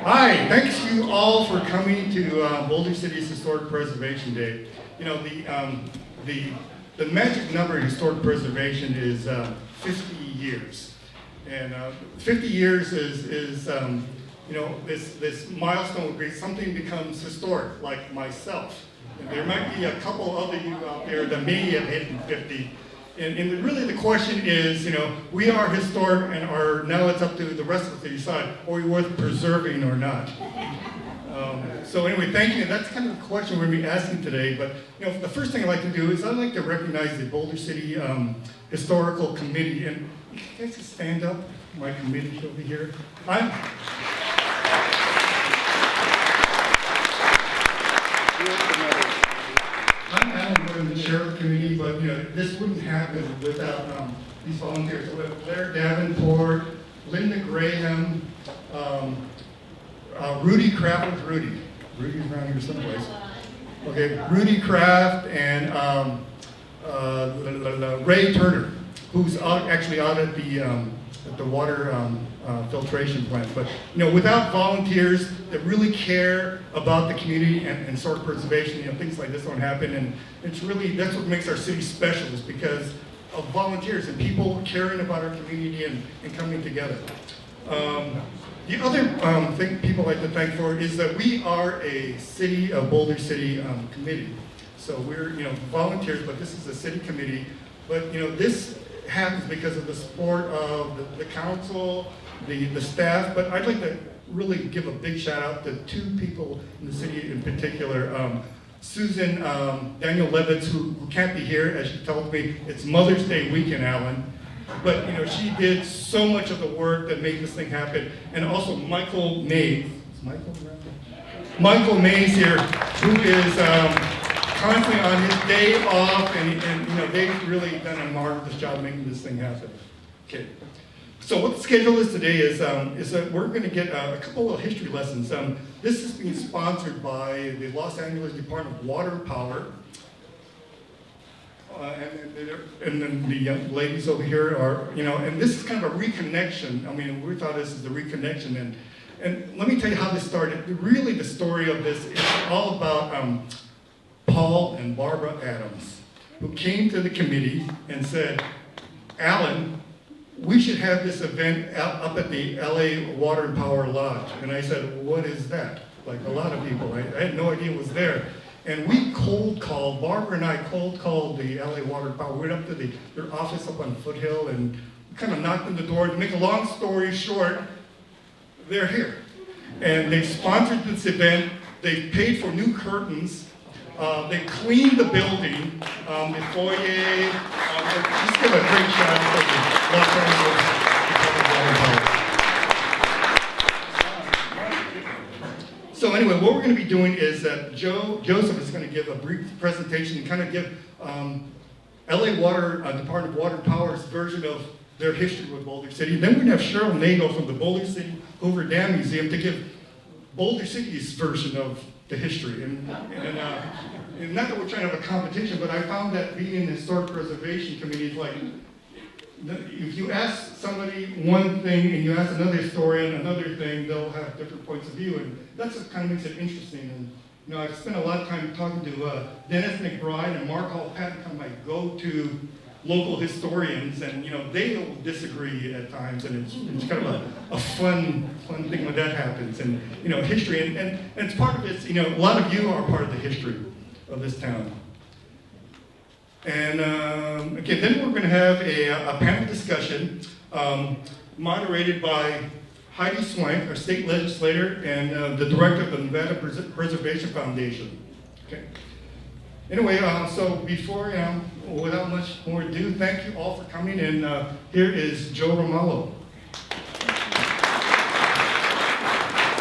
Hi, thanks you all for coming to Boulder City's Historic Preservation Day. You know, the magic number in historic preservation is 50 years. And 50 years is you know, this milestone where something becomes historic, like myself. And there might be a couple other you out there that may have hit 50. And really the question is, you know, we are historic and now it's up to the rest of us to decide, are we worth preserving or not? So anyway, thank you. That's kind of the question we're going to be asking today. But you know, the first thing I'd like to do is I'd like to recognize the Boulder City Historical Committee. And you guys can stand up. My committee over here. I'm Alan with the Shirl Committee, but you know, this wouldn't happen without these volunteers. So we have Claire Davenport, Linda Graham, Rudy Kraft. Rudy's around here someplace. Okay, Rudy Kraft and Ray Turner, who's actually out at the water filtration plant. But you know, without volunteers that really care about the community and historic preservation, you know, things like this don't happen. And it's really, that's what makes our city special, is because of volunteers and people caring about our community and coming together. The other thing people like to thank for is that we are a City of Boulder City committee. So we're, you know, volunteers, but this is a city committee. But you know, this happens because of the support of the council, the staff. But I'd like to really give a big shout out to two people in the city in particular. Susan Daniel Levitz, who can't be here, as she told me, it's Mother's Day weekend, Alan. But you know, she did so much of the work that made this thing happen. And also Michael Mays. Is Michael around? Michael Mays here, who is constantly on his day off, and you know, they've really done a marvelous job making this thing happen. Okay. So what the schedule is today is that we're going to get a couple of history lessons. This is being sponsored by the Los Angeles Department of Water and Power. And then the young ladies over here are, you know, and this is kind of a reconnection. I mean, we thought this is the reconnection. And let me tell you how this started. Really, the story of this is all about Paul and Barbara Adams, who came to the committee and said, Alan, we should have this event up at the LA Water and Power Lodge. And I said, what is that? Like a lot of people, I had no idea it was there. And we cold called, Barbara and I cold called the LA Water and Power. We went up to their office up on Foothill and kind of knocked on the door. To make a long story short, they're here. And they sponsored this event. They paid for new curtains. They cleaned the building, the foyer. Just give a great shout out to the Los Angeles Department of Water and Power. So anyway, what we're going to be doing is that Joseph is going to give a brief presentation and kind of give LA Department of Water and Power's version of their history with Boulder City. Then we're going to have Shirl Naegle from the Boulder City Hoover Dam Museum to give Boulder City's version of the history. And not that we're trying to have a competition, but I found that being in the Historic Preservation Committee is like, if you ask somebody one thing and you ask another historian another thing, they'll have different points of view, and that's what kind of makes it interesting. And you know, I've spent a lot of time talking to Dennis McBride and Mark Hall-Patton, kind of my go-to local historians, and you know, they will disagree at times, and it's kind of a fun thing when that happens. And you know, history, and it's part of it. You know, a lot of you are part of the history of this town. And okay, then we're going to have a panel discussion moderated by Heidi Swank, our state legislator, and the director of the Nevada Preservation Foundation. Okay. Anyway, so before, without much more ado, thank you all for coming. And here is Joe Ramallo.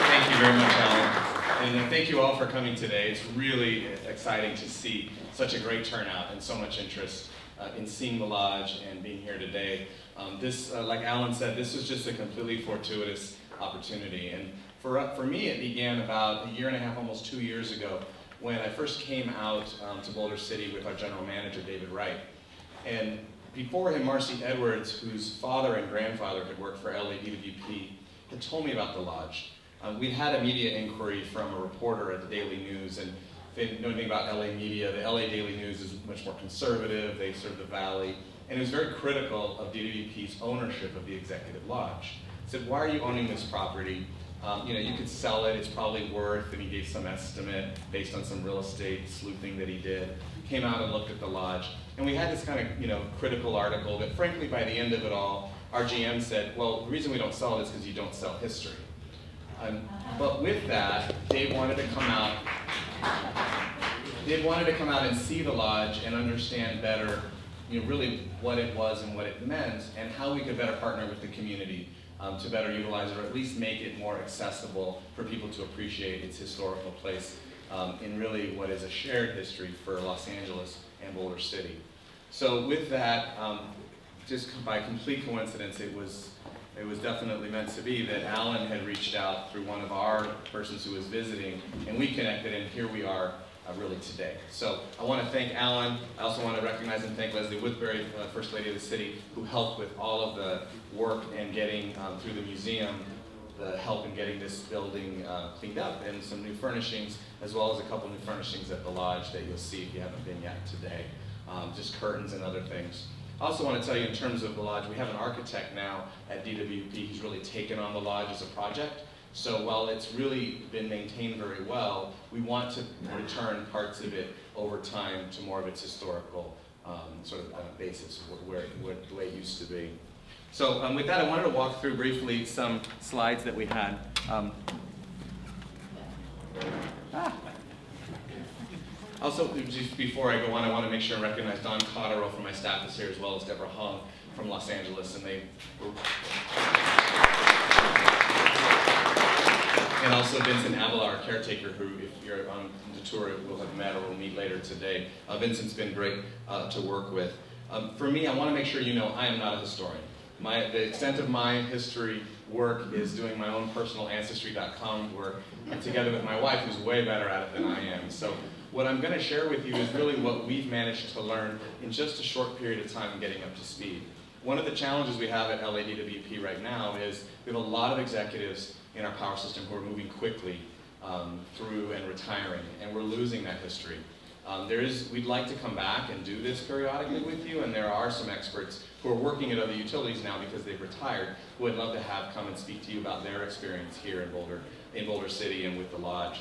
Thank you very much, Alan. And thank you all for coming today. It's really exciting to see such a great turnout and so much interest in seeing the lodge and being here today. This, like Alan said, this was just a completely fortuitous opportunity. And for me, it began about a year and a half, almost 2 years ago, when I first came out to Boulder City with our general manager, David Wright. And before him, Marcy Edwards, whose father and grandfather had worked for LADWP, had told me about the lodge. We'd had a media inquiry from a reporter at the Daily News, and if you know anything about LA media, the LA Daily News is much more conservative, they serve the Valley, and it was very critical of DWP's ownership of the Executive Lodge. Said, why are you owning this property? You could sell it, it's probably worth, and he gave some estimate based on some real estate sleuthing that he did. Came out and looked at the lodge, and we had this kind of critical article that frankly by the end of it all, our GM said, well, the reason we don't sell it is because you don't sell history. But with that, Dave wanted to come out and see the lodge and understand better really what it was and what it meant, and how we could better partner with the community to better utilize it, or at least make it more accessible for people to appreciate its historical place in really what is a shared history for Los Angeles and Boulder City. So with that, just by complete coincidence, it was definitely meant to be that Alan had reached out through one of our persons who was visiting, and we connected, and here we are really today. So I want to thank Alan. I also want to recognize and thank Leslie Woodbury, First Lady of the City, who helped with all of the work and getting through the museum, the help in getting this building cleaned up, and some new furnishings, as well as a couple new furnishings at the lodge that you'll see if you haven't been yet today. Just curtains and other things. I also want to tell you in terms of the lodge, we have an architect now at DWP who's really taken on the lodge as a project. So while it's really been maintained very well, we want to return parts of it over time to more of its historical basis, the way it used to be. So with that, I wanted to walk through briefly some slides that we had. Also, just before I go on, I want to make sure I recognize Don Cotterill from my staff is here, as well as Deborah Hung from Los Angeles, and also Vincent Avila, our caretaker, who, if you're on the tour, we'll have met or we'll meet later today. Vincent's been great to work with. For me, I want to make sure you know I am not a historian. The extent of my history work is doing my own personal Ancestry.com work, and together with my wife, who's way better at it than I am. So what I'm going to share with you is really what we've managed to learn in just a short period of time getting up to speed. One of the challenges we have at LADWP right now is we have a lot of executives in our power system who are moving quickly through and retiring, and we're losing that history. We'd like to come back and do this periodically with you, and there are some experts who are working at other utilities now because they've retired, who I'd love to have come and speak to you about their experience here in Boulder City and with the lodge.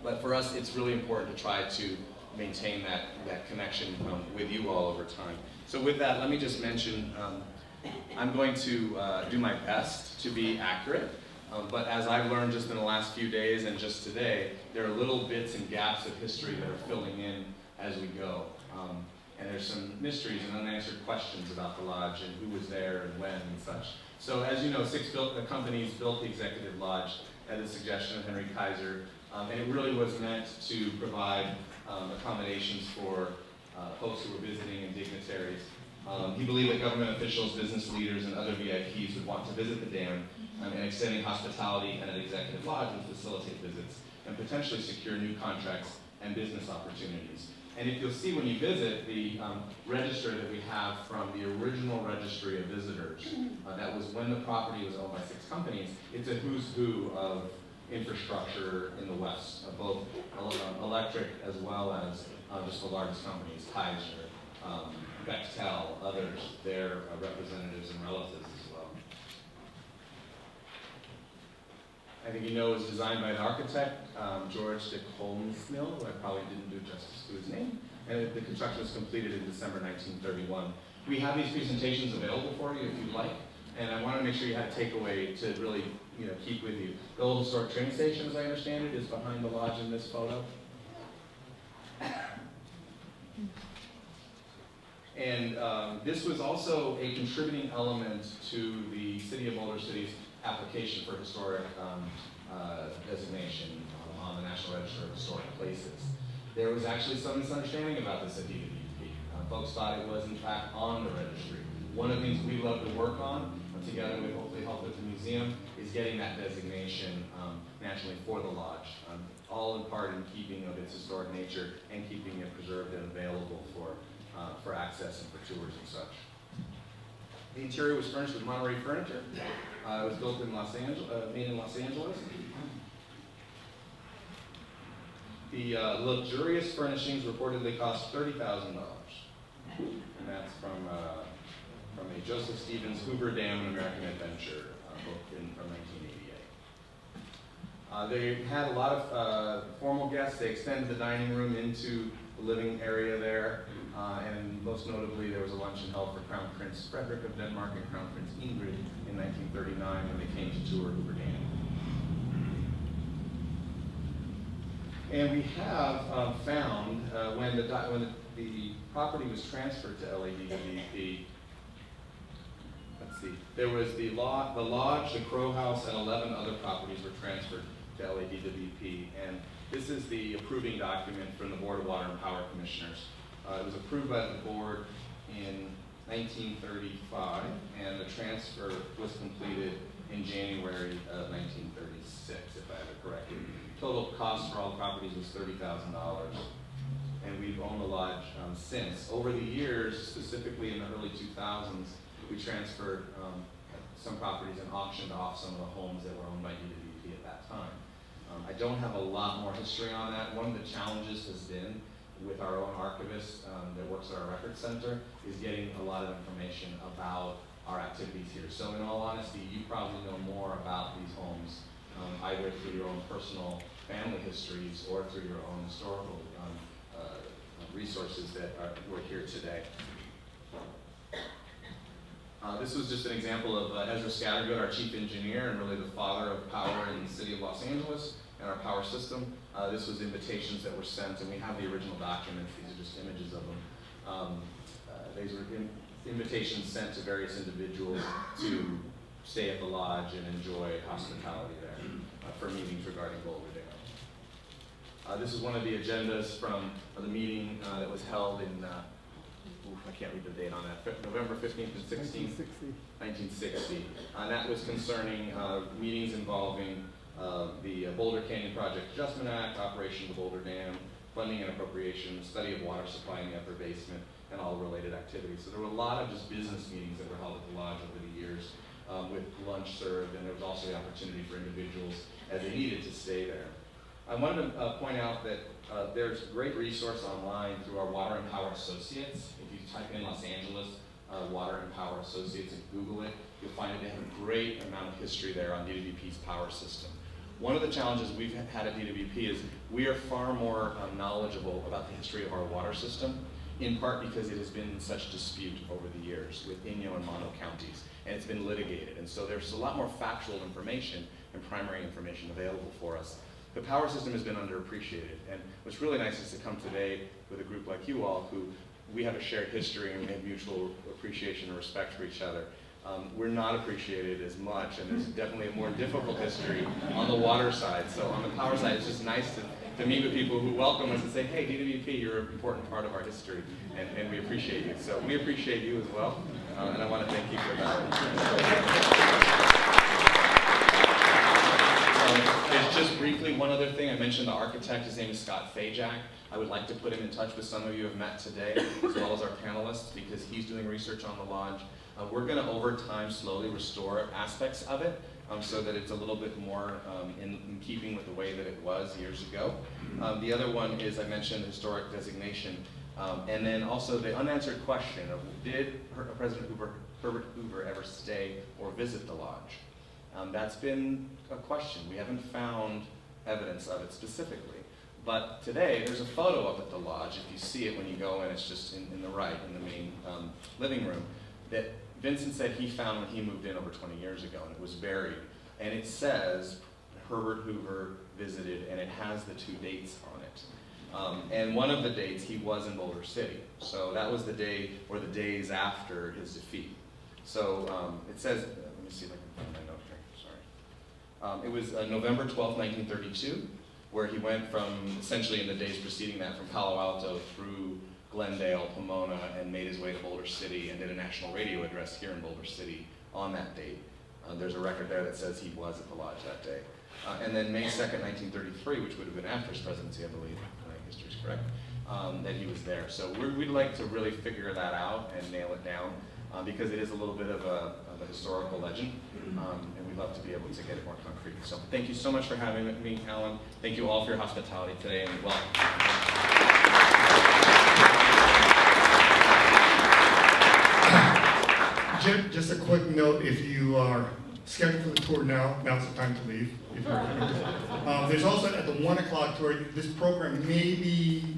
But for us, it's really important to try to maintain that connection with you all over time. So with that, let me just mention, I'm going to do my best to be accurate, but as I've learned just in the last few days and just today, there are little bits and gaps of history that are filling in as we go. And there's some mysteries and unanswered questions about the lodge and who was there and when and such. So as you know, 6 companies built the Executive Lodge at the suggestion of Henry Kaiser, and it really was meant to provide accommodations for folks who were visiting and dignitaries. He believed that government officials, business leaders, and other VIPs would want to visit the dam, and extending hospitality at an Executive Lodge would facilitate visits and potentially secure new contracts and business opportunities. And if you'll see when you visit the register that we have from the original registry of visitors, that was when the property was owned by 6 companies, it's a who's who of infrastructure in the West, both electric as well as just the largest companies, Kaiser, Bechtel, others, their representatives and relatives as well. I think you know it was designed by an architect, George de Holmesmill, who I probably didn't do justice to his name, and the construction was completed in December 1931. We have these presentations available for you if you'd like, and I want to make sure you had a takeaway to really keep with you. The old historic train station, as I understand it, is behind the lodge in this photo. And this was also a contributing element to the City of Boulder City's application for historic designation on the National Register of Historic Places. There was actually some misunderstanding about this at DWP. Folks thought it was in fact on the registry. One of the things we love to work on, together with hopefully help with the museum, is getting that designation nationally for the lodge, all in part in keeping of its historic nature and keeping it preserved and available for access and for tours and such. The interior was furnished with Monterey furniture. It was built in made in Los Angeles. The luxurious furnishings reportedly cost $30,000, and that's from a Joseph Stevens Hoover Dam: An American Adventure book from 1988. They had a lot of formal guests. They extended the dining room into the living area there, and most notably there was a luncheon held for Crown Prince Frederick of Denmark and Crown Prince Ingrid in 1939 when they came to tour Hoover Dam. And we have found when the property was transferred to LADWP, let's see, there was the lodge, the Crow House, and 11 other properties were transferred to LADWP. And this is the approving document from the Board of Water and Power Commissioners. It was approved by the board in 1935, and the transfer was completed in January of 1936, if I have it correctly. Total cost for all properties was $30,000, and we've owned the lodge since. Over the years, specifically in the early 2000s, we transferred some properties and auctioned off some of the homes that were owned by DWP at that time. I don't have a lot more history on that. One of the challenges has been with our own archivist that works at our records center is getting a lot of information about our activities here. So in all honesty, you probably know more about these homes either through your own personal family histories or through your own historical resources that were here today. This was just an example of Ezra Scattergood, our chief engineer and really the father of power in the city of Los Angeles and our power system. This was invitations that were sent, and we have the original documents. These are just images of them. These were invitations sent to various individuals to stay at the lodge and enjoy hospitality there for meetings regarding Boulder Dam. This is one of the agendas from the meeting that was held in, I can't read the date on that, November 15th and 16th, 1960. And that was concerning meetings involving the Boulder Canyon Project Adjustment Act, operation of the Boulder Dam, funding and appropriation, study of water supply in the upper basement, and all related activities. So there were a lot of just business meetings that were held at the lodge over the years with lunch served, and there was also the opportunity for individuals as they needed to stay there. I wanted to point out that there's a great resource online through our Water and Power Associates. If you type in Los Angeles, Water and Power Associates, and Google it, you'll find that they have a great amount of history there on DWP's power system. One of the challenges we've had at DWP is we are far more knowledgeable about the history of our water system, in part because it has been in such dispute over the years with Inyo and Mono counties, and it's been litigated. And so there's a lot more factual information and primary information available for us. The power system has been underappreciated, and what's really nice is to come today with a group like you all who we have a shared history and we have mutual appreciation and respect for each other. We're not appreciated as much, and there's definitely a more difficult history on the water side. So on the power side, it's just nice to meet with people who welcome us and say, hey, DWP, you're an important part of our history, and we appreciate you. So we appreciate you as well, and I want to thank you for that. Just briefly, one other thing, I mentioned the architect, his name is Scott Fajak. I would like to put him in touch with some of you who have met today, as well as our panelists, because he's doing research on the lodge. We're going to, over time, slowly restore aspects of it so that it's a little bit more in keeping with the way that it was years ago. The other one is, I mentioned historic designation, and then also the unanswered question of did President Herbert Hoover ever stay or visit the lodge? That's been a question. We haven't found evidence of it specifically. But today, there's a photo of it at the lodge. If you see it when you go in, it's just in the right, in the main living room, that Vincent said he found when he moved in over 20 years ago, and it was buried. And it says Herbert Hoover visited, and it has the 2 dates on it. And one of the dates, he was in Boulder City. So that was the day, or the days after his defeat. So it says, let me see if I can find my note here, sorry. It was November 12, 1932, where he went from, essentially in the days preceding that, from Palo Alto through Glendale, Pomona, and made his way to Boulder City and did a national radio address here in Boulder City on that date. There's a record there that says he was at the lodge that day. And then May 2nd, 1933, which would have been after his presidency, I believe, if my history's correct, that he was there. So we'd like to really figure that out and nail it down. because it is a little bit of a historical legend, and we'd love to be able to get it more concrete. So thank you so much for having me, Alan. Thank you all for your hospitality today, and Just a quick note, if you are scheduled for the tour now's the time to leave. If you're, there's also at the 1 o'clock tour, this program may be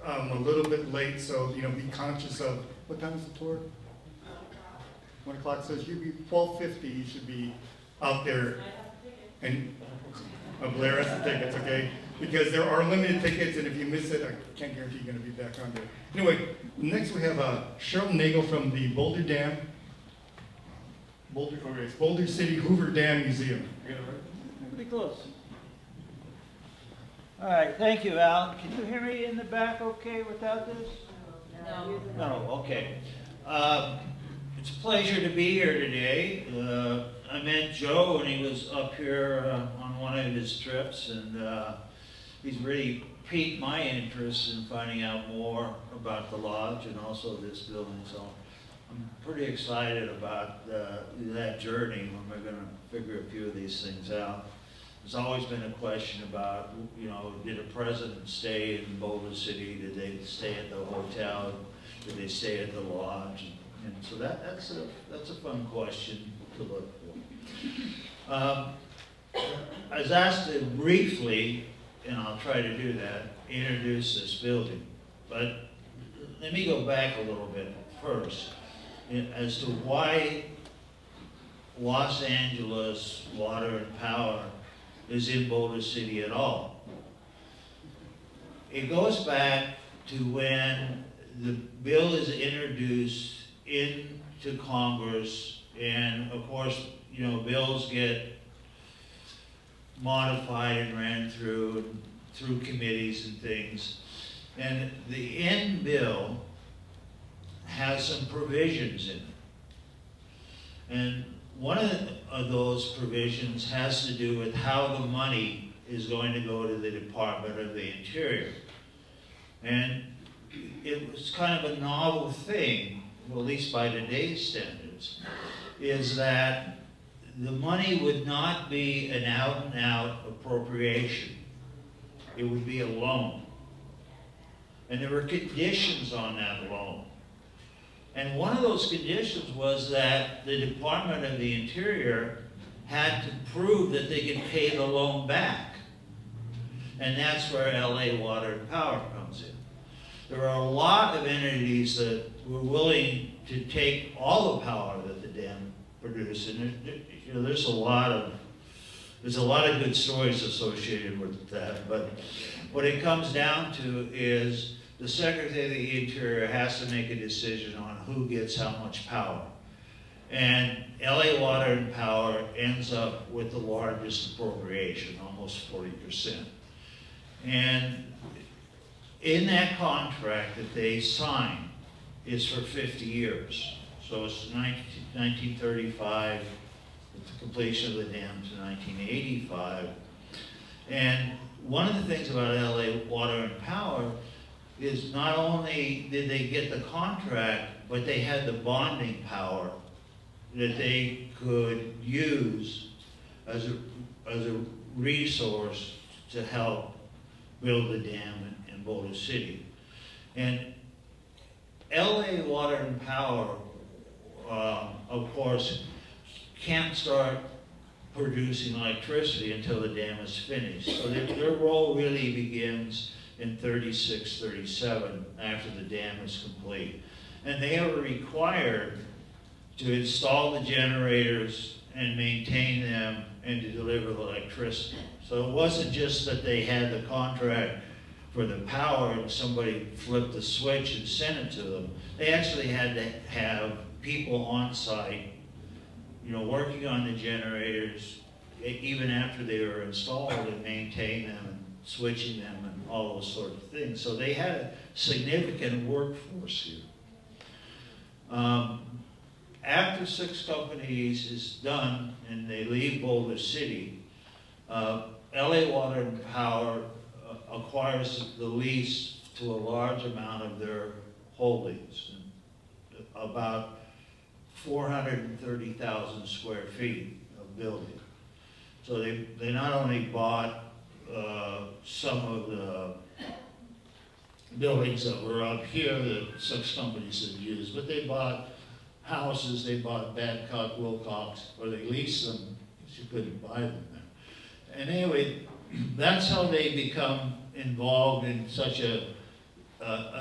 a little bit late, so be conscious of, what time is the tour? 1 o'clock, so it should be 12:50, you should be out there. And Blair has the tickets, okay? Because there are limited tickets, and if you miss it, I can't guarantee you're going to be back on there. Anyway, next we have Shirl Naegle from the Boulder Dam. Boulder City Hoover Dam Museum. I got it right? Pretty close. All right, thank you, Al. Can you hear me in the back okay without this? No. No, okay. It's a pleasure to be here today. I met Joe when he was up here on one of his trips, and he's really piqued my interest in finding out more about the lodge and also this building. So I'm pretty excited about that journey when we're going to figure a few of these things out. There's always been a question about, did a president stay in Boulder City? Did they stay at the hotel? Did they stay at the lodge? And so that's a fun question to look for. I was asked to briefly, and I'll try to do that, introduce this building. But let me go back a little bit first as to why Los Angeles Water and Power is in Boulder City at all. It goes back to when the bill is introduced into Congress, and of course, bills get modified and ran through committees and things. And the end bill has some provisions in it. And one of those provisions has to do with how the money is going to go to the Department of the Interior. And it was kind of a novel thing, well, at least by today's standards, is that the money would not be an out-and-out appropriation. It would be a loan. And there were conditions on that loan. And one of those conditions was that the Department of the Interior had to prove that they could pay the loan back. And that's where LA Water and Power comes in. There are a lot of entities that were willing to take all the power that the dam produced. And there's a lot of good stories associated with that. But what it comes down to is the Secretary of the Interior has to make a decision on who gets how much power. And LA Water and Power ends up with the largest appropriation, almost 40%. And in that contract that they sign is for 50 years. So it's 1935, with the completion of the dam to 1985. And one of the things about LA Water and Power is not only did they get the contract, but they had the bonding power that they could use as a resource to help build the dam in Boulder City. And LA Water and Power, of course, can't start producing electricity until the dam is finished. So their role really begins in 36, 37, after the dam is complete. And they are required to install the generators and maintain them and to deliver the electricity. So it wasn't just that they had the contract for the power and somebody flipped the switch and sent it to them. They actually had to have people on site, working on the generators, even after they were installed, and maintain them and switching them and all those sort of things. So they had a significant workforce here. After 6 companies is done and they leave Boulder City, LA Water and Power acquires the lease to a large amount of their holdings. about 430,000 square feet of building. So they not only bought some of the buildings that were up here that such companies had used, but they bought houses, they bought Babcock, Wilcox, or they leased them, because you couldn't buy them there. And anyway, that's how they become involved in such a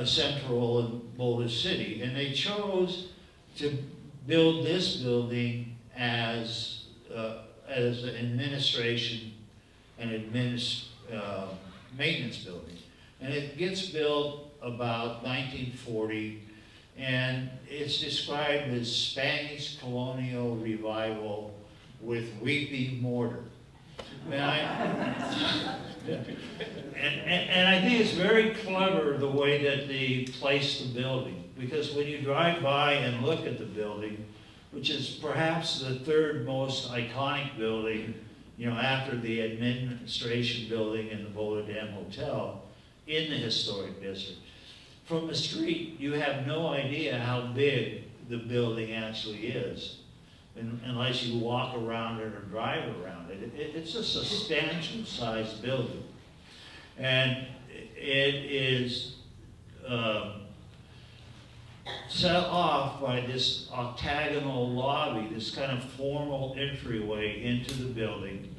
central role in Boulder City. And they chose to build this building as an administration and maintenance building. And it gets built about 1940, and it's described as Spanish colonial revival with weepy mortar. And I think it's very clever the way that they place the building, because when you drive by and look at the building, which is perhaps the third most iconic building, you know, after the administration building and the Boulder Dam Hotel in the historic district. From the street, you have no idea how big the building actually is, unless you walk around it or drive around it. It's a substantial sized building. And it is set off by this octagonal lobby, this kind of formal entryway into the building,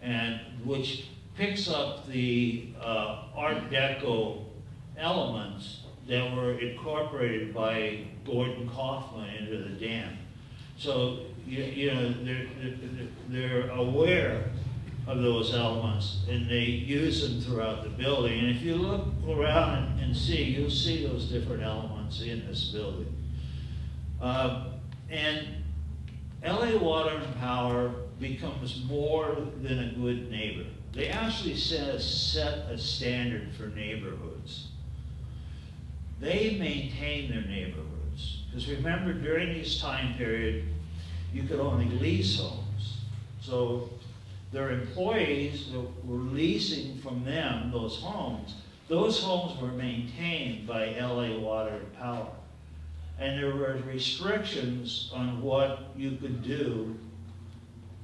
and which picks up the Art Deco elements that were incorporated by Gordon Kaufman into the dam. So you know they're aware of those elements, and they use them throughout the building. And if you look around and see, you'll see those different elements in this building. And LA Water and Power becomes more than a good neighbor. They actually set a standard for neighborhoods. They maintain their neighborhoods. Because remember, during this time period, you could only lease homes. So their employees were leasing from them those homes. Those homes were maintained by LA Water and Power. And there were restrictions on what you could do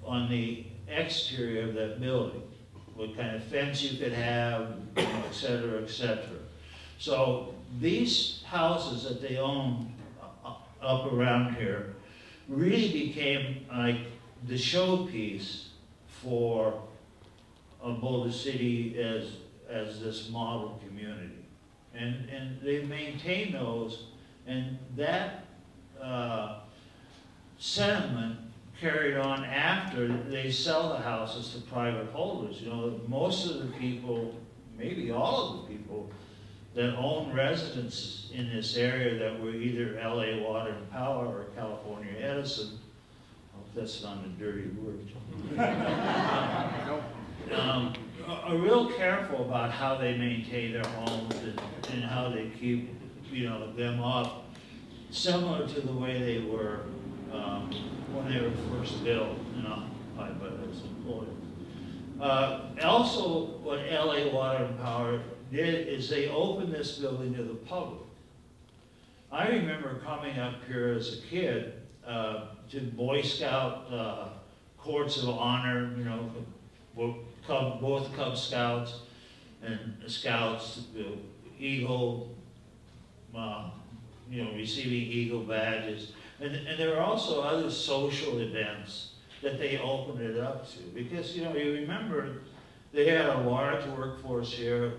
on the exterior of that building, what kind of fence you could have, you know, et cetera, et cetera. So these houses that they own up around here really became like the showpiece for Boulder City as this model community. And they maintain those, and that sentiment carried on after they sell the houses to private holders. You know, most of the people, maybe all of the people that own residences in this area that were either LA Water and Power or California Edison, I hope that's not a dirty word, are real careful about how they maintain their homes and how they keep, you know, them up, similar to the way they were when they were first built and occupied by those employees. Also, what LA Water and Power did is they opened this building to the public. I remember coming up here as a kid to Boy Scout courts of honor, you know, both Cub Scouts and Scouts, Eagle, you know, receiving Eagle badges. And there were also other social events that they opened it up to. Because, you know, you remember they had a large workforce here,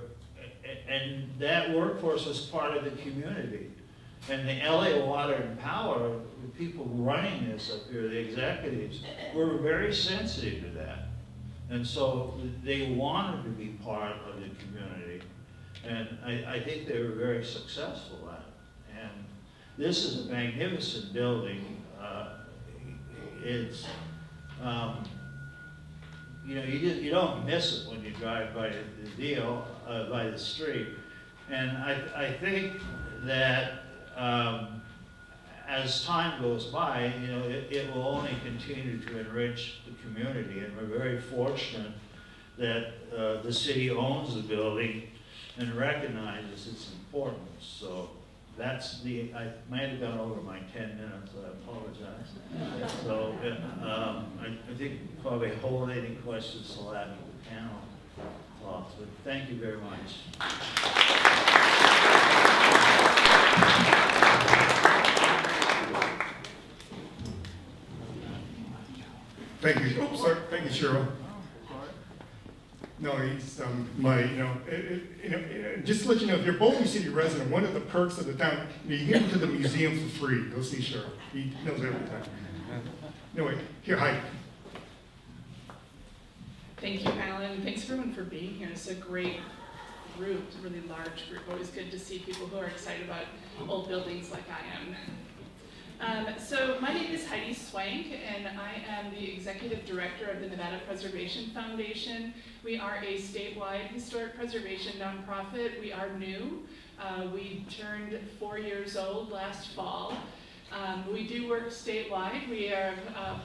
and that workforce was part of the community. And the LA Water and Power, the people running this up here, the executives, were very sensitive to that. And so they wanted to be part of the community. And I think they were very successful at it. And this is a magnificent building. It's, you know, you don't miss it when you drive by by the street. And I think that as time goes by, you know, it will only continue to enrich the community. And we're very fortunate that the city owns the building and recognizes its importance. So I might have gone over my 10 minutes, I apologize. So, I think probably hold any questions till after the panel talks, but thank you very much. Thank you. Oops, sorry. Thank you, Shirl. No, he's just to let you know, if you're a Boulder City resident, one of the perks of the town, you get into the museum for free. Go see Shirl. He knows everything. Anyway, here, Heidi. Thank you, Alan. Thanks everyone for being here. It's a great group, it's a really large group. Always good to see people who are excited about old buildings like I am. So my name is Heidi Swank, and I am the Executive Director of the Nevada Preservation Foundation. We are a statewide historic preservation nonprofit. We are new. We turned 4 years old last fall. We do work statewide. We have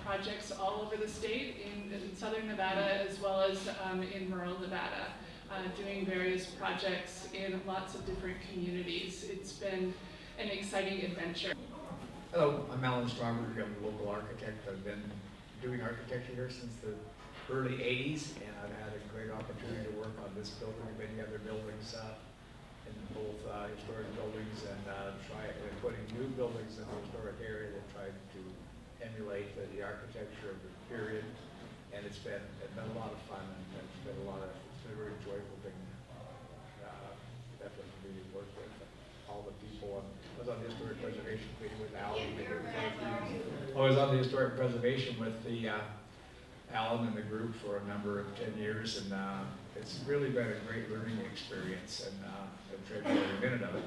projects all over the state, in southern Nevada as well as in rural Nevada, doing various projects in lots of different communities. It's been an exciting adventure. Hello, I'm Alan Stromberg. I'm a local architect. I've been doing architecture here since the early 80s, and I've had a great opportunity to work on this building and many other buildings in both historic buildings and putting new buildings in the historic area that try to emulate the architecture of the period. And it's been a lot of fun, and it's been a very enjoyable thing. Definitely for me to work with all the people. I was on the historic preservation committee with Alan. I was on the historic preservation with Alan and the group for a number of 10 years, and it's really been a great learning experience, and I've enjoyed every minute of it.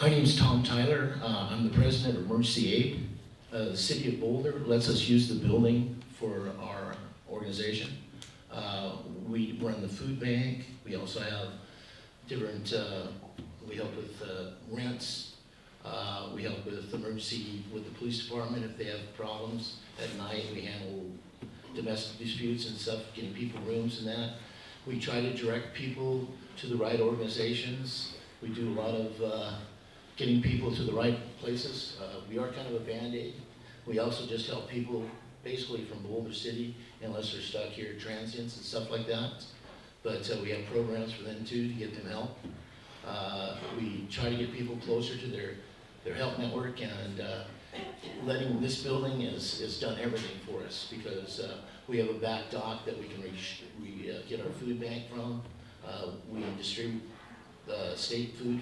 My name is Tom Tyler. I'm the president of Emergency Aid. The city of Boulder lets us use the building for our organization. We run the food bank. We also have different, we help with rents. We help with emergency with the police department if they have problems at night. We handle domestic disputes and stuff, getting people rooms and that. We try to direct people to the right organizations. We do a lot of getting people to the right places. We are kind of a Band-Aid. We also just help people basically from Boulder City, unless they're stuck here, transients and stuff like that. But we have programs for them too, to get them help. We try to get people closer to their health network, and letting this building has done everything for us, because we have a back dock that we can get our food bank from. We distribute state food.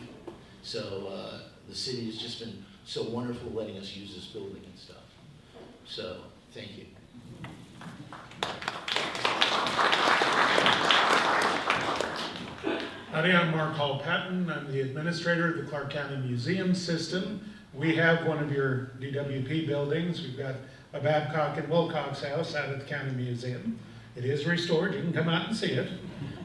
So the city has just been so wonderful letting us use this building and stuff. So, thank you. Howdy, I'm Mark Hall-Patton. I'm the administrator of the Clark County Museum System. We have one of your DWP buildings. We've got a Babcock and Wilcox house out at the County Museum. It is restored. You can come out and see it.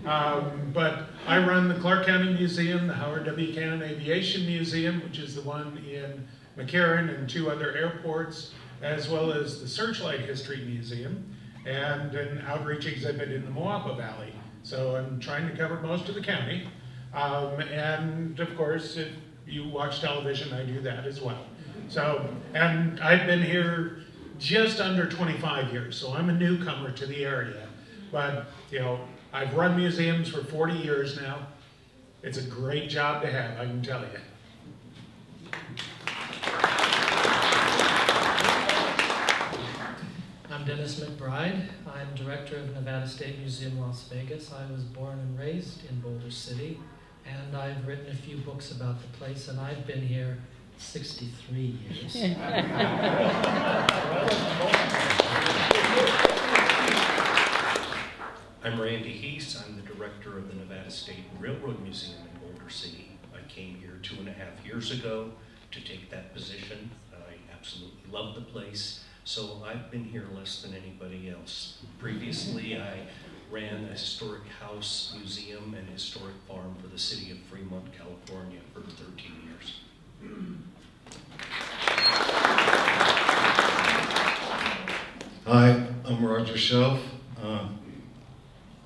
But I run the Clark County Museum, the Howard W. Cannon Aviation Museum, which is the one in McCarran and 2 other airports, as well as the Searchlight History Museum, and an outreach exhibit in the Moapa Valley. So I'm trying to cover most of the county. And of course, if you watch television, I do that as well. So, and I've been here just under 25 years, so I'm a newcomer to the area. But, you know, I've run museums for 40 years now. It's a great job to have, I can tell you. I'm Dennis McBride. I'm director of Nevada State Museum, Las Vegas. I was born and raised in Boulder City, and I've written a few books about the place, and I've been here 63 years. I'm Randy Hees. I'm the director of the Nevada State Railroad Museum in Boulder City. I came here 2.5 years ago to take that position. I absolutely love the place. So I've been here less than anybody else. Previously, I ran a historic house, museum, and historic farm for the city of Fremont, California for 13 years. Hi, I'm Roger Shoaff.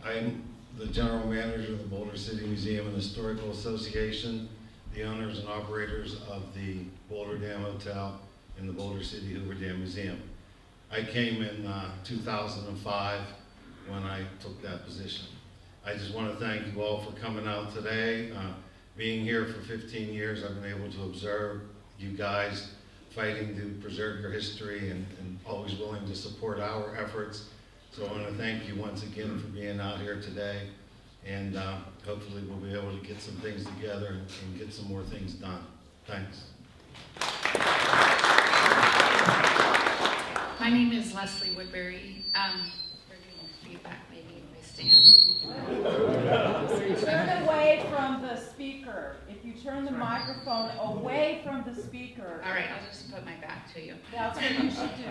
I'm the General Manager of the Boulder City Museum and Historical Association, the owners and operators of the Boulder Dam Hotel and the Boulder City Hoover Dam Museum. I came in 2005 when I took that position. I just want to thank you all for coming out today. Being here for 15 years, I've been able to observe you guys fighting to preserve your history and always willing to support our efforts. So I want to thank you once again for being out here today, and hopefully we'll be able to get some things together and get some more things done. Thanks. My name is Leslie Woodbury. We're getting feedback maybe if I stand. Turn away from the speaker. If you turn the microphone away from the speaker. All right, I'll just put my back to you. That's what you should do.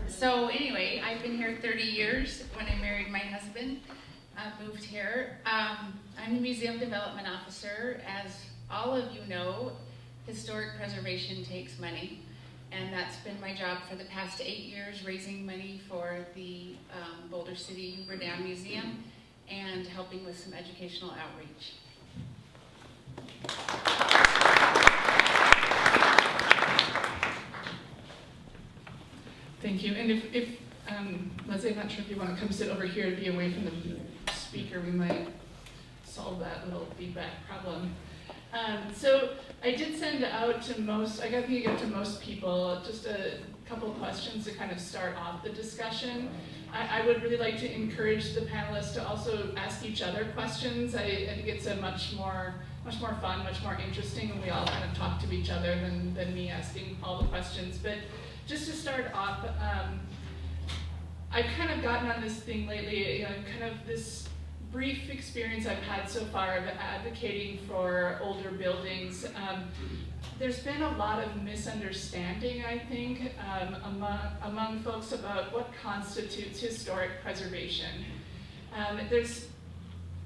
So anyway, I've been here 30 years. When I married my husband, I moved here. I'm the Museum Development Officer. As all of you know, historic preservation takes money. And that's been my job for the past 8 years, raising money for the Boulder City Hoover Dam Museum and helping with some educational outreach. Thank you. And if Leslie, I'm not sure if you want to come sit over here to be away from the speaker, we might solve that little feedback problem. So I did send out to most, I got to get to most people just a couple of questions to kind of start off the discussion. I would really like to encourage the panelists to also ask each other questions. I think it's a much more fun, much more interesting when we all kind of talk to each other than me asking all the questions. But just to start off, I've kind of gotten on this thing lately, kind of this brief experience I've had so far of advocating for older buildings. There's been a lot of misunderstanding, I think, among folks about what constitutes historic preservation. There's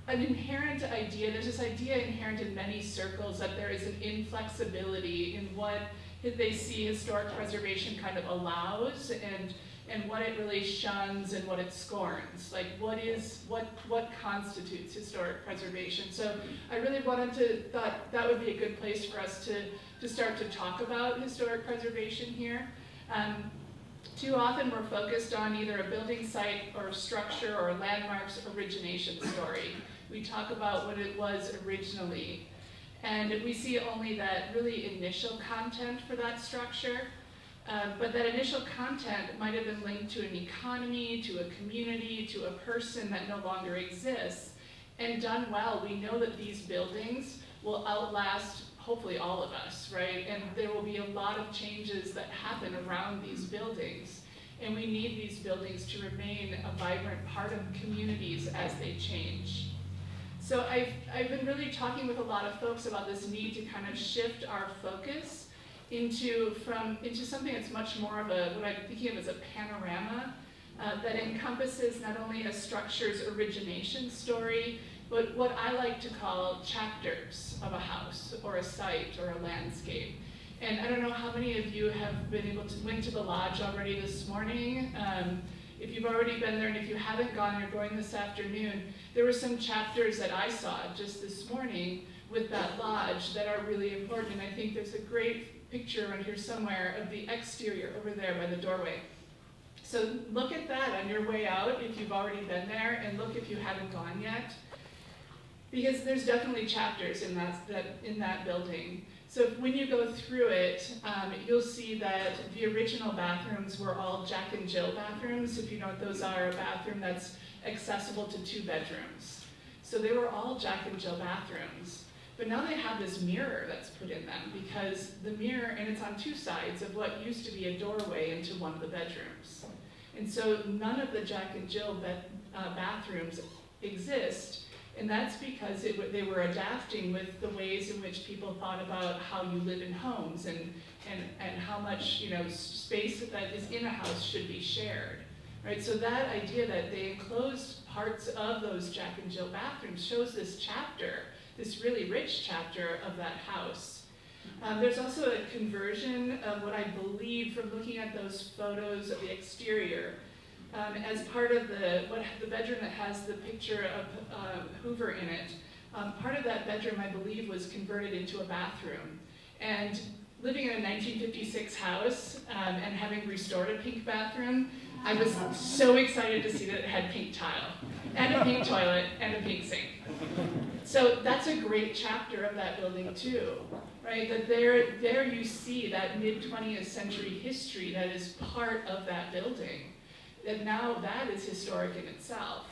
an inherent idea, there's this idea inherent in many circles that there is an inflexibility in what they see historic preservation kind of allows and what it really shuns and what it scorns. Like what constitutes historic preservation? So I really thought that would be a good place for us to start to talk about historic preservation here. Too often we're focused on either a building site or structure or a landmark's origination story. We talk about what it was originally. And we see only that really initial content for that structure. But that initial content might have been linked to an economy, to a community, to a person that no longer exists. And done well, we know that these buildings will outlast hopefully all of us, right? And there will be a lot of changes that happen around these buildings. And we need these buildings to remain a vibrant part of communities as they change. So I've been really talking with a lot of folks about this need to kind of shift our focus into something that's much more of what I'm thinking of as a panorama that encompasses not only a structure's origination story, but what I like to call chapters of a house or a site or a landscape. And I don't know how many of you have been able to went to the lodge already this morning. If you've already been there, and if you haven't gone, you're going this afternoon, there were some chapters that I saw just this morning with that lodge that are really important. And I think there's a great picture around here somewhere of the exterior over there by the doorway. So look at that on your way out if you've already been there, and look if you haven't gone yet. Because there's definitely chapters in that building. So when you go through it, you'll see that the original bathrooms were all Jack and Jill bathrooms. If you know what those are, a bathroom that's accessible to 2 bedrooms. So they were all Jack and Jill bathrooms. But now they have this mirror that's put in them, because the mirror, and it's on 2 sides of what used to be a doorway into one of the bedrooms. And so none of the Jack and Jill bathrooms exist. And that's because they were adapting with the ways in which people thought about how you live in homes and how much space that is in a house should be shared. Right? So that idea that they enclosed parts of those Jack and Jill bathrooms shows this chapter, this really rich chapter of that house. There's also a conversion of what I believe from looking at those photos of the exterior. As part of the bedroom that has the picture of Hoover in it, part of that bedroom, I believe, was converted into a bathroom. And living in a 1956 house and having restored a pink bathroom, I was so excited to see that it had pink tile, and a pink toilet, and a pink sink. So that's a great chapter of that building too, right? That there you see that mid-20th century history that is part of that building. And now that is historic in itself.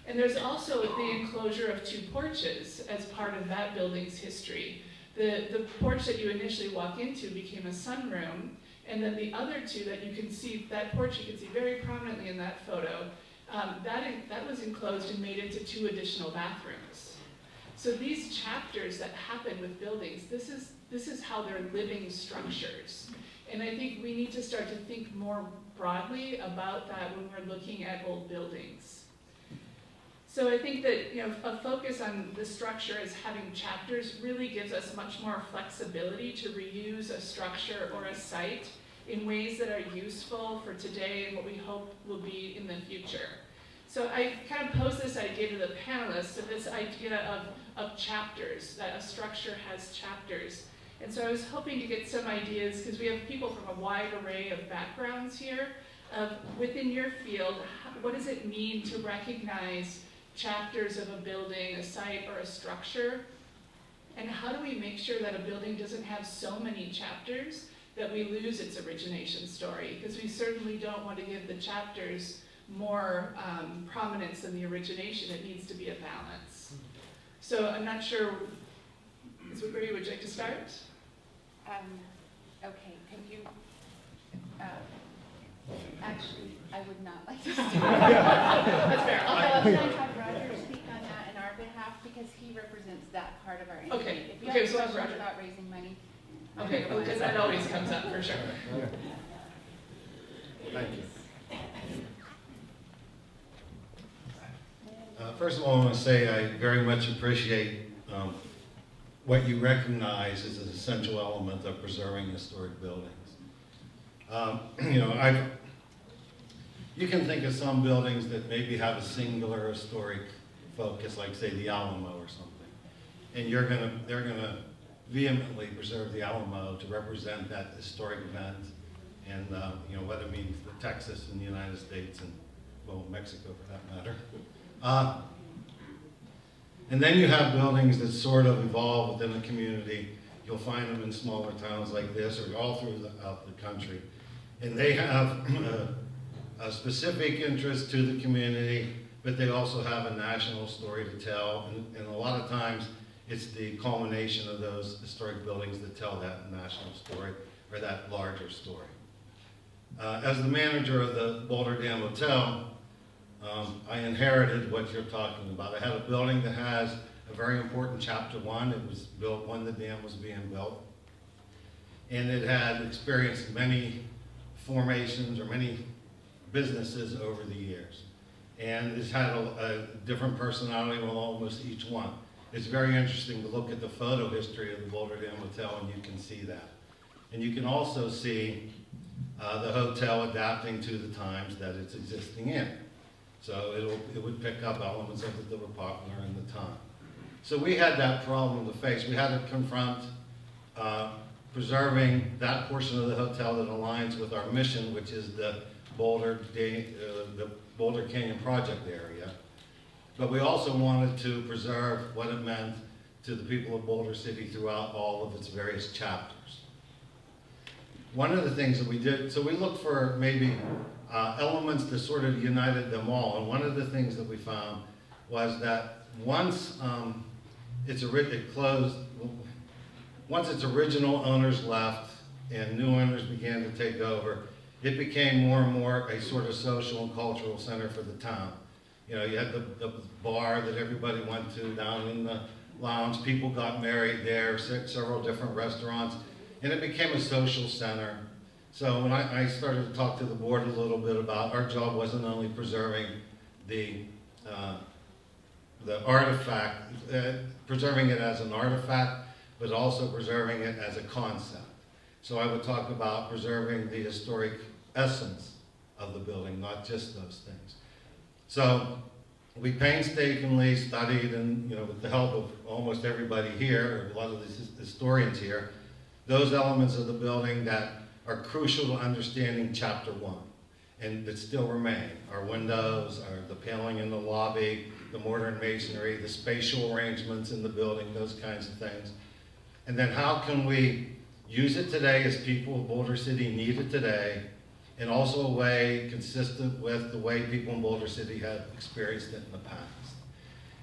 And there's also the enclosure of 2 porches as part of that building's history. The porch that you initially walk into became a sunroom, and then the other 2 that you can see, that porch you can see very prominently in that photo, that was enclosed and made into 2 additional bathrooms. So these chapters that happen with buildings, this is how they're living structures. And I think we need to start to think more broadly about that when we're looking at old buildings. So I think that a focus on the structure as having chapters really gives us much more flexibility to reuse a structure or a site in ways that are useful for today and what we hope will be in the future. So I kind of posed this idea to the panelists, so this idea of chapters, that a structure has chapters. And so I was hoping to get some ideas, because we have people from a wide array of backgrounds here, of within your field, what does it mean to recognize chapters of a building, a site, or a structure? And how do we make sure that a building doesn't have so many chapters that we lose its origination story? Because we certainly don't want to give the chapters more prominence than the origination. It needs to be a balance. So I'm not sure, Would you like to start? Okay, can you, actually, I would not like to start. That's fair. Can I have Roger speak on that in our behalf, because he represents that part of our entity. Okay. If you Okay, have so questions Roger. about raising money. Okay, because that always comes up for sure. Thank you. First of all, I want to say I very much appreciate what you recognize as an essential element of preserving historic buildings. You can think of some buildings that maybe have a singular historic focus, like say the Alamo or something, and they're gonna vehemently preserve the Alamo to represent that historic event, and what it means to Texas and the United States and, well, Mexico for that matter. And then you have buildings that sort of evolve within the community. You'll find them in smaller towns like this or all throughout the country. And they have a specific interest to the community, but they also have a national story to tell. And a lot of times, it's the culmination of those historic buildings that tell that national story or that larger story. As the manager of the Boulder Dam Hotel, I inherited what you're talking about. I had a building that has a very important chapter 1. It was built when the dam was being built. And it had experienced many formations or many businesses over the years. And it's had a different personality with almost each one. It's very interesting to look at the photo history of the Boulder Dam Hotel, and you can see that. And you can also see the hotel adapting to the times that it's existing in. So it would pick up elements of it that were popular in the time. So we had that problem to face. We had to confront preserving that portion of the hotel that aligns with our mission, which is the Boulder Canyon Project area. But we also wanted to preserve what it meant to the people of Boulder City throughout all of its various chapters. One of the things that we did, so we looked for maybe elements that sort of united them all. And one of the things that we found was that once its original owners left and new owners began to take over, it became more and more a sort of social and cultural center for the town. You had the bar that everybody went to down in the lounge. People got married there, several different restaurants, and it became a social center. So when I started to talk to the board a little bit about our job wasn't only preserving the artifact, preserving it as an artifact, but also preserving it as a concept. So I would talk about preserving the historic essence of the building, not just those things. So we painstakingly studied, and with the help of almost everybody here, a lot of the historians here, those elements of the building that are crucial to understanding Chapter 1 and that still remain. Our windows, the paneling in the lobby, the mortar and masonry, the spatial arrangements in the building, those kinds of things. And then how can we use it today as people of Boulder City need it today, and also a way consistent with the way people in Boulder City have experienced it in the past.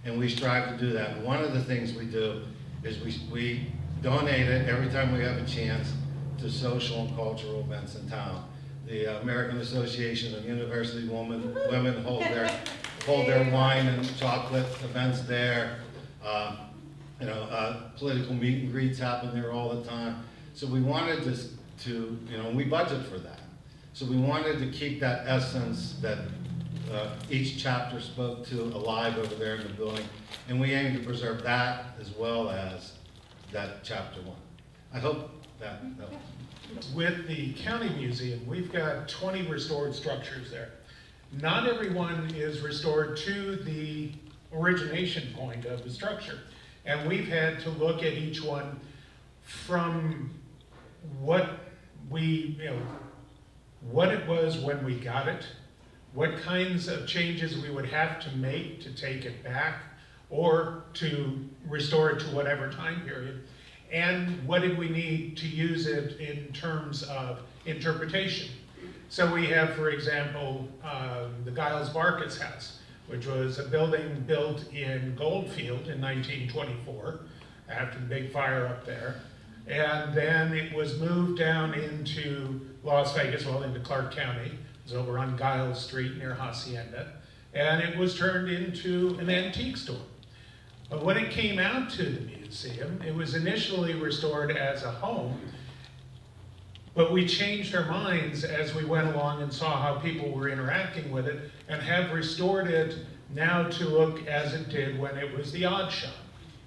And we strive to do that. And one of the things we do is we donate it every time we have a chance to social and cultural events in town. The American Association of University Women hold their wine and chocolate events there. Political meet and greets happen there all the time. So we wanted to we budget for that. So we wanted to keep that essence that each chapter spoke to alive over there in the building. And we aim to preserve that as well as that Chapter 1. I hope that. With the county museum, we've got 20 restored structures there. Not everyone is restored to the origination point of the structure. And we've had to look at each one from what it was when we got it, what kinds of changes we would have to make to take it back or to restore it to whatever time period, and what did we need to use it in terms of interpretation. So we have, for example, the Giles Barkis House, which was a building built in Goldfield in 1924, after the big fire up there. And then it was moved down into Las Vegas, into Clark County. It was over on Giles Street near Hacienda. And it was turned into an antique store. But when it came out to the museum, it was initially restored as a home, but we changed our minds as we went along and saw how people were interacting with it, and have restored it now to look as it did when it was the odd shop,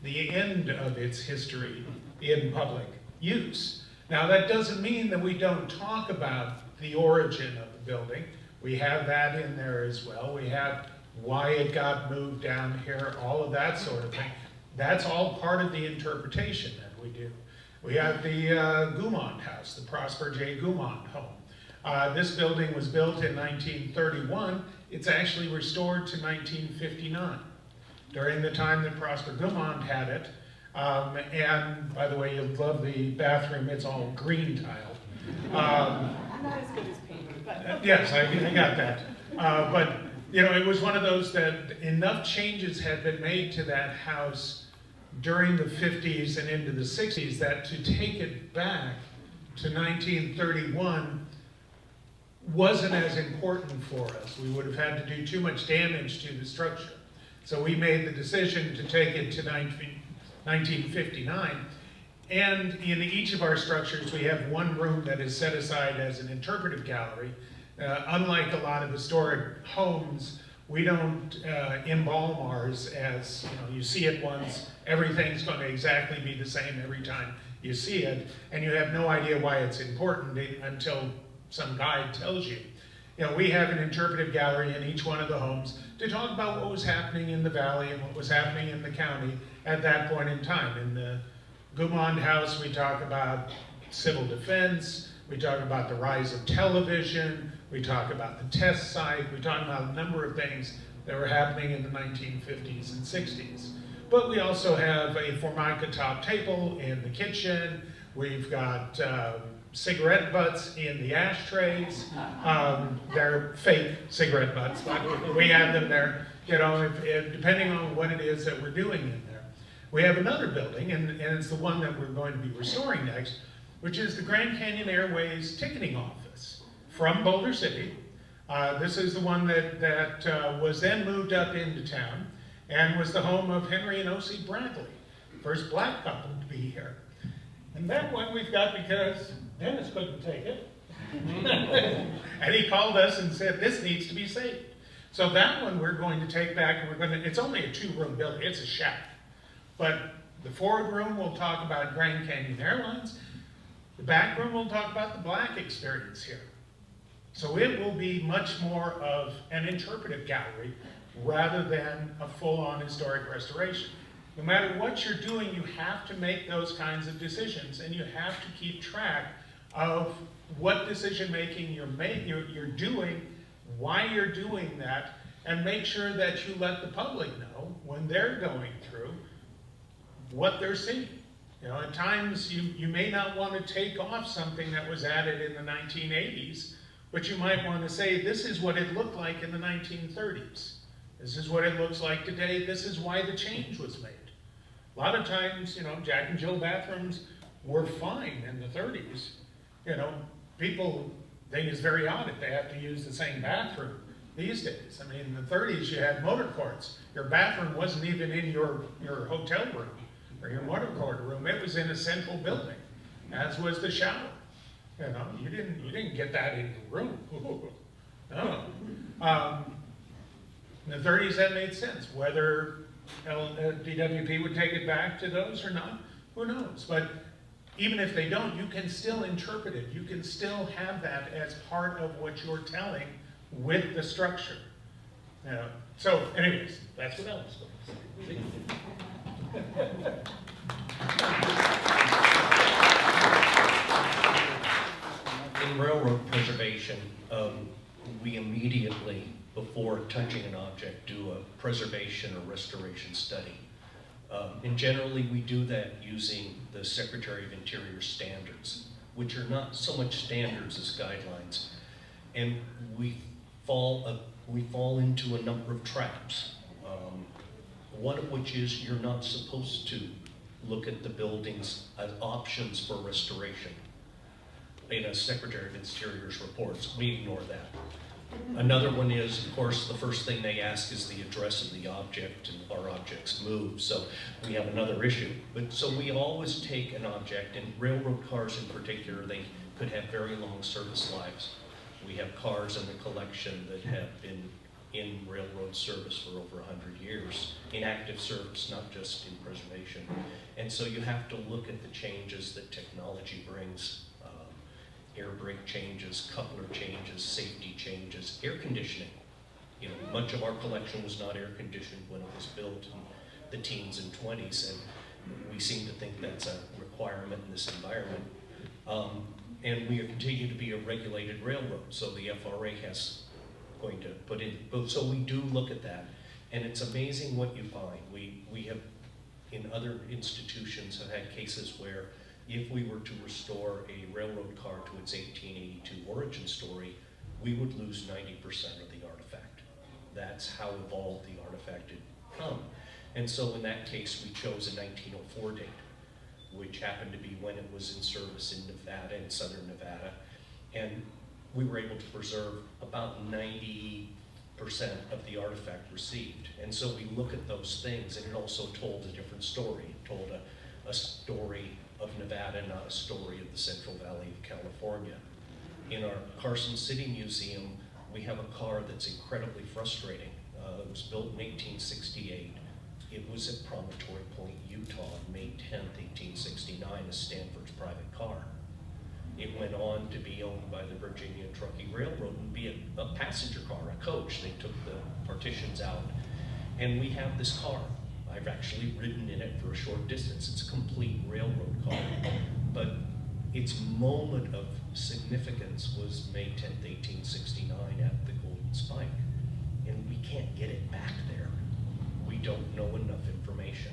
the end of its history in public use. Now that doesn't mean that we don't talk about the origin of the building. We have that in there as well. We have why it got moved down here, all of that sort of thing. That's all part of the interpretation that we do. We have the Gaumont House, the Prosper J. Gaumont home. This building was built in 1931. It's actually restored to 1959, during the time that Prosper Gaumont had it. And by the way, you'll love the bathroom, it's all green tile. Not as good as paint, but. Yes, I got that. But it was one of those that enough changes had been made to that house during the 50s and into the 60s that to take it back to 1931 wasn't as important for us. We would have had to do too much damage to the structure. So we made the decision to take it to 1959. And in each of our structures, we have one room that is set aside as an interpretive gallery. Unlike a lot of historic homes, we don't embalm ours as, you see it once, everything's going to exactly be the same every time you see it, and you have no idea why it's important until some guide tells you. We have an interpretive gallery in each one of the homes to talk about what was happening in the valley and what was happening in the county at that point in time. In the Gaumont House, we talk about civil defense, we talk about the rise of television, we talk about the test site, we talk about a number of things that were happening in the 1950s and 60s. But we also have a Formica top table in the kitchen. We've got cigarette butts in the ashtrays. They're fake cigarette butts, but we have them there, depending on what it is that we're doing in there. We have another building, and it's the one that we're going to be restoring next, which is the Grand Canyon Airways ticketing office from Boulder City. This is the one that was then moved up into town and was the home of Henry and O.C. Bradley, first black couple to be here. And that one we've got because Dennis couldn't take it. And he called us and said, this needs to be saved. So that one we're going to take back, and it's only a 2-room building, it's a shack. But the forward room will talk about Grand Canyon Airlines. The back room will talk about the black experience here. So it will be much more of an interpretive gallery rather than a full-on historic restoration. No matter what you're doing, you have to make those kinds of decisions, and you have to keep track of what decision-making you're doing, why you're doing that, and make sure that you let the public know when they're going through what they're seeing. You know, at times you may not want to take off something that was added in the 1980s, but you might want to say, this is what it looked like in the 1930s. This is what it looks like today. This is why the change was made. A lot of times, you know, Jack and Jill bathrooms were fine in the 30s. You know, people think it's very odd if they have to use the same bathroom these days. I mean, in the 30s, you had motor courts. Your bathroom wasn't even in your hotel room or your motor court room. It was in a central building, as was the shower. You know, you didn't get that in your room. No. In the 30s, that made sense. Whether DWP would take it back to those or not, who knows? But even if they don't, you can still interpret it. You can still have that as part of what you're telling with the structure. So anyways, that's what I was going to say. In railroad preservation, we immediately, before touching an object, do a preservation or restoration study. And generally we do that using the Secretary of Interior standards, which are not so much standards as guidelines. And we fall into a number of traps. One of which is you're not supposed to look at the buildings as options for restoration. In a Secretary of Interior's reports, we ignore that. Another one is, of course, the first thing they ask is the address of the object, and our objects move, so we have another issue. But so we always take an object, and railroad cars in particular, they could have very long service lives. We have cars in the collection that have been in railroad service for over 100 years, in active service, not just in preservation. And so you have to look at the changes that technology brings. Air brake changes, coupler changes, safety changes, air conditioning. You know, much of our collection was not air conditioned when it was built in the teens and 20s, and we seem to think that's a requirement in this environment. And we continue to be a regulated railroad, so the FRA has going to put in, so we do look at that, and it's amazing what you find. We have, in other institutions, have had cases where if we were to restore a railroad car to its 1882 origin story, we would lose 90% of the artifact. That's how evolved the artifact had come. And so in that case, we chose a 1904 date, which happened to be when it was in service in Nevada, in southern Nevada. And we were able to preserve about 90% of the artifact received. And so we look at those things, and it also told a different story. It told a story of Nevada, not a story of the Central Valley of California. In our Carson City Museum, we have a car that's incredibly frustrating. It was built in 1868. It was at Promontory Point, Utah, on May 10th, 1869, as Stanford's private car. It went on to be owned by the Virginia Truckee Railroad and be a passenger car, a coach. They took the partitions out, and we have this car. I've actually ridden in it for a short distance. It's a complete railroad car. But its moment of significance was May 10th, 1869 at the Golden Spike. And we can't get it back there. We don't know enough information.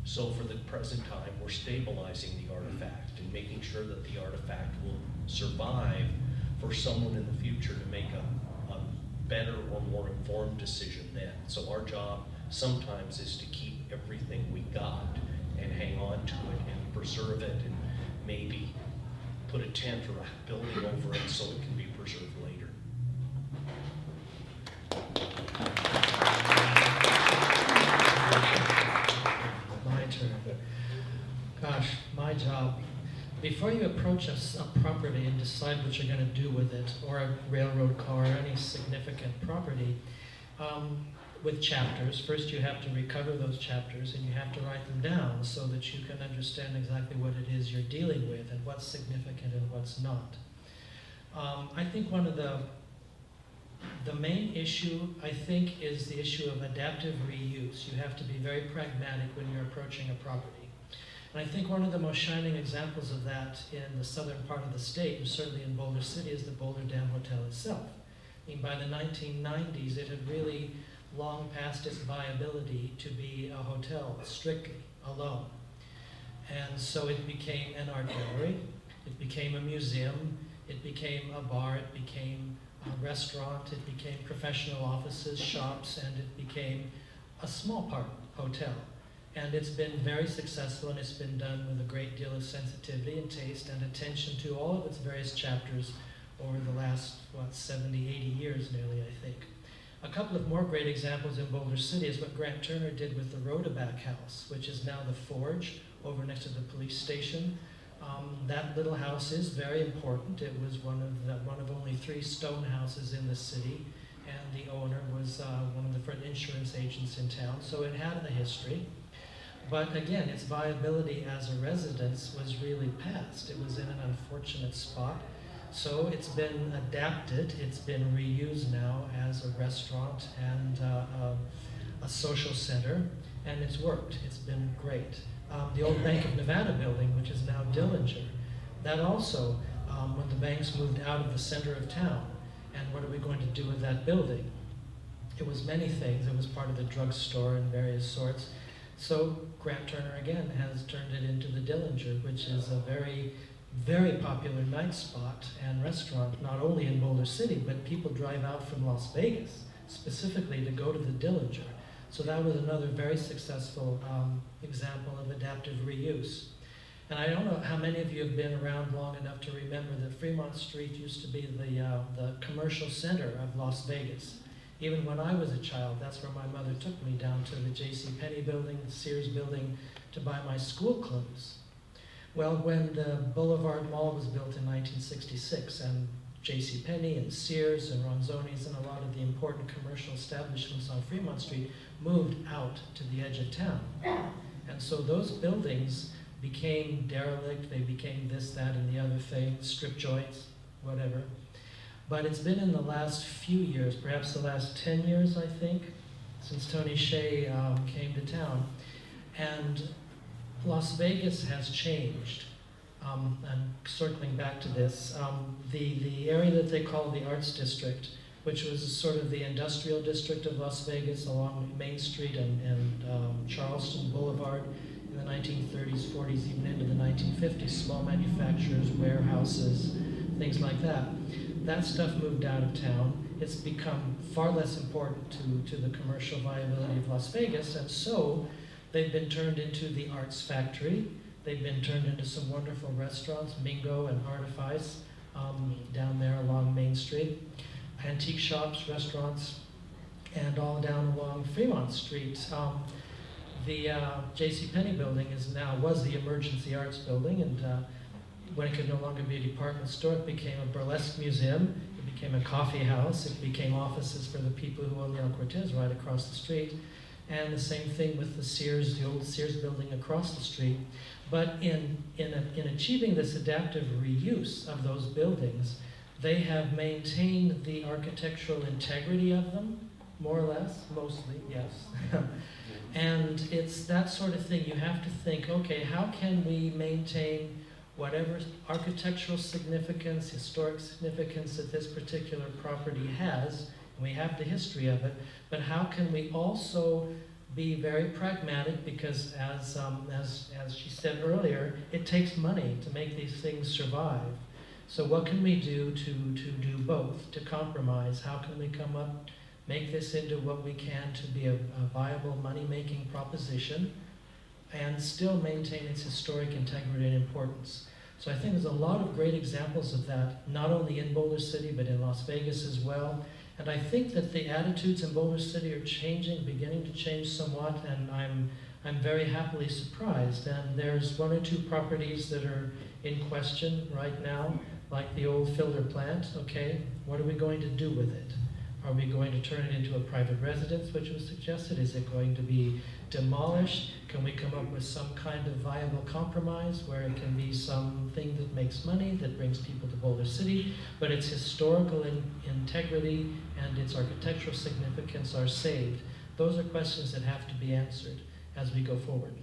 So for the present time, we're stabilizing the artifact and making sure that the artifact will survive for someone in the future to make a better or more informed decision then. So our job sometimes is to keep everything we got and hang on to it and preserve it and maybe put a tent or a building over it so it can be preserved later. My turn. Gosh, my job. Before you approach a property and decide what you're going to do with it, or a railroad car, or any significant property, with chapters, first you have to recover those chapters and you have to write them down so that you can understand exactly what it is you're dealing with and what's significant and what's not. I think one of the main issue, I think, is the issue of adaptive reuse. You have to be very pragmatic when you're approaching a property. And I think one of the most shining examples of that in the southern part of the state, and certainly in Boulder City, is the Boulder Dam Hotel itself. I mean, by the 1990s, it had really long past its viability to be a hotel strictly alone. And so it became an art gallery, it became a museum, it became a bar, it became a restaurant, it became professional offices, shops, and it became a small part hotel. And it's been very successful, and it's been done with a great deal of sensitivity and taste and attention to all of its various chapters over the last, 70, 80 years nearly, I think. A couple of more great examples in Boulder City is what Grant Turner did with the Rodaback House, which is now the Forge over next to the police station. That little house is very important. It was one of only 3 stone houses in the city, and the owner was one of the first insurance agents in town, so it had a history. But again, its viability as a residence was really past. It was in an unfortunate spot. So it's been adapted, it's been reused now as a restaurant and a social center, and it's worked. It's been great. The old Bank of Nevada building, which is now Dillinger, that also, when the banks moved out of the center of town, and what are we going to do with that building? It was many things. It was part of the drugstore and various sorts. So Grant Turner again has turned it into the Dillinger, which is a very, very popular night spot and restaurant, not only in Boulder City, but people drive out from Las Vegas specifically to go to the Dillinger. So that was another very successful example of adaptive reuse. And I don't know how many of you have been around long enough to remember that Fremont Street used to be the commercial center of Las Vegas. Even when I was a child, that's where my mother took me, down to the JCPenney building, the Sears building, to buy my school clothes. Well, when the Boulevard Mall was built in 1966, and JCPenney and Sears and Ronzoni's and a lot of the important commercial establishments on Fremont Street moved out to the edge of town. And so those buildings became derelict, they became this, that, and the other thing, strip joints, whatever. But it's been in the last few years, perhaps the last 10 years, I think, since Tony Hsieh came to town. And Las Vegas has changed. I'm circling back to this. The area that they call the Arts District, which was sort of the industrial district of Las Vegas along Main Street and Charleston Boulevard in the 1930s, 40s, even into the 1950s, small manufacturers, warehouses, things like that. That stuff moved out of town. It's become far less important to the commercial viability of Las Vegas, and so they've been turned into the Arts Factory. They've been turned into some wonderful restaurants, Mingo and Artifice, down there along Main Street, antique shops, restaurants, and all down along Fremont Street. The JCPenney building was the Emergency Arts building, and when it could no longer be a department store, it became a burlesque museum, it became a coffee house, it became offices for the people who own the El Cortez right across the street, and the same thing with the old Sears building across the street. But in achieving this adaptive reuse of those buildings, they have maintained the architectural integrity of them, more or less, mostly, yes. And it's that sort of thing. You have to think, okay, how can we maintain whatever architectural significance, historic significance that this particular property has, and we have the history of it, but how can we also be very pragmatic, because as she said earlier, it takes money to make these things survive. So what can we do to do both, to compromise? How can we come up, make this into what we can to be a viable money-making proposition and still maintain its historic integrity and importance? So I think there's a lot of great examples of that, not only in Boulder City, but in Las Vegas as well. And I think that the attitudes in Boulder City are changing, beginning to change somewhat, and I'm very happily surprised. And there's 1 or 2 properties that are in question right now, like the old filter plant. Okay, what are we going to do with it? Are we going to turn it into a private residence, which was suggested? Is it going to be demolished? Can we come up with some kind of viable compromise where it can be something that makes money, that brings people to Boulder City, but its historical integrity and its architectural significance are saved? Those are questions that have to be answered as we go forward.